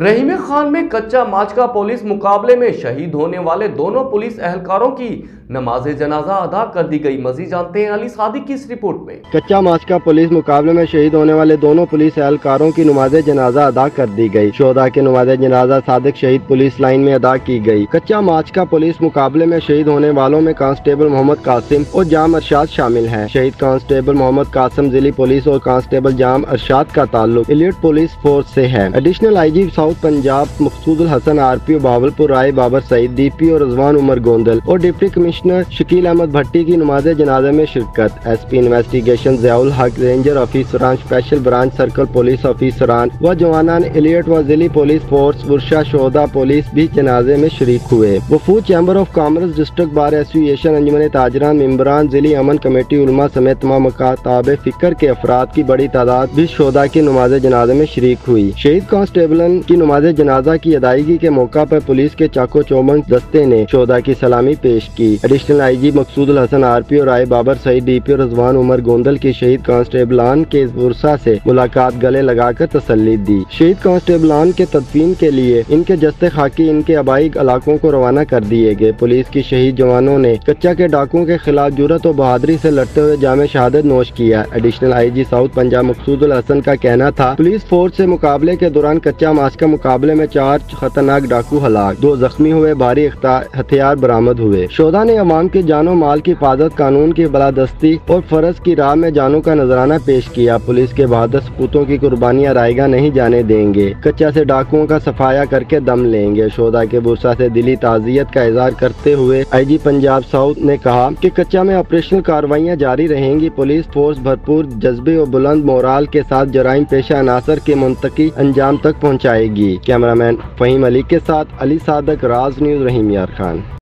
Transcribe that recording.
رحیم خان میں کچا ماچکا پولیس مقابلے میں شہید ہونے والے دونوں پولیس اہلکاروں کی نماز جنازہ ادا کر دی گئی۔ مزید جانتے ہیں علی صادق کی اس رپورٹ میں۔ کچا ماچکا پولیس مقابلے میں شہید ہونے والے دونوں پولیس اہلکاروں کی نماز جنازہ ادا کر دی گئی۔ شہداء کی نماز جنازہ صادق شہید پولیس لائن میں ادا کی گئی۔ کچا ماچکا پولیس مقابلے میں شہید ہونے والوں میں کانسٹیبل محمد قاسم اور جام ارشاد شامل ہیں۔ شہید کانسٹیبل محمد قاسم ضلعی پولیس اور کانسٹیبل جام ارشاد کا تعلق ایلیٹ پولیس فورس سے ہے۔ Additional I G south Punjab Maqsood al-Hasan R P O Bahawalpur Rai Babar Saeed, D P O Rizwan Umar Gondal اور ڈپٹی کمشنر شکیل احمد بھٹی کی نماز جنازے میں شرکت۔ S P investigation Zia Ulhaq, ranger آفیسران، اسپیشل برانچ سرکل پولیس آفیسران و جوانان ایلیٹ و ضلعی پولیس فورس ورشا شہداء پولیس بھی جنازے میں شریک ہوئے۔ وفود chamber of commerce, district bar association, انجمن تاجران، ممبران، ضلعی امن کمیٹی، علماء سمیت تمام مکاتب فکر کے افراد کی بڑی تعداد بھی شہداء کی نماز جنازے میں شریک ہوئی۔ شہید کانسٹیبلن کی نماز جنازہ کی ادائیگی کے موقع پر پولیس کے چاقو چوبند دستے نے شہداء کی سلامی پیش کی۔ Additional I G Maqsood al-Hasan R P O Rai Babar Saeed, D P O Rizwan Umar Gondal کی شہید کانسٹیبلان کے ورثاء سے ملاقات، گلے لگا کر تسلی دی۔ شہید کانسٹیبلان کے تدفین کے لیے ان کے جسد خاکی ان کے آبائی علاقوں کو روانہ کر دیے گئے۔ پولیس کی شہید جوانوں نے کچا کے ڈاکوؤں کے خلاف جرأت و بہادری سے لڑتے ہوئے جام شہادت نوش کیا۔ Additional I G south Punjab Maqsood ul Hassan کا کہنا تھا، پولیس فورس سے مقابلے کے دوران کچا ماچکا مقابلے میں 4 خطرناک ڈاکو ہلاک، 2 زخمی ہوئے، بھاری ہتھیار برآمد ہوئے۔ شہداء نے عوام کی جان و مال کی حفاظت، قانون کی بالادستی اور فرض کی راہ میں جانوں کا نذرانہ پیش کیا۔ پولیس کے بہادر سپوتوں کی قربانیاں رائیگاں نہیں جانے دیں گے، کچا سے ڈاکوؤں کا صفایا کر کے دم لیں گے۔ شہداء کے ورثاء سے دلی تعزیت کا اظہار کرتے ہوئے آئی جی پنجاب ساؤتھ نے کہا کہ کچا میں آپریشنل کارروائیاں جاری رہیں گی۔ پولیس فورس بھرپور جذبے اور بلند مورال کے ساتھ جرائم پیشہ عناصر کے منطقی انجام تک پہنچائے گی۔ کیمرہ مین فہیم علی کے ساتھ علی صادق، راز نیوز، رحیم یار خان۔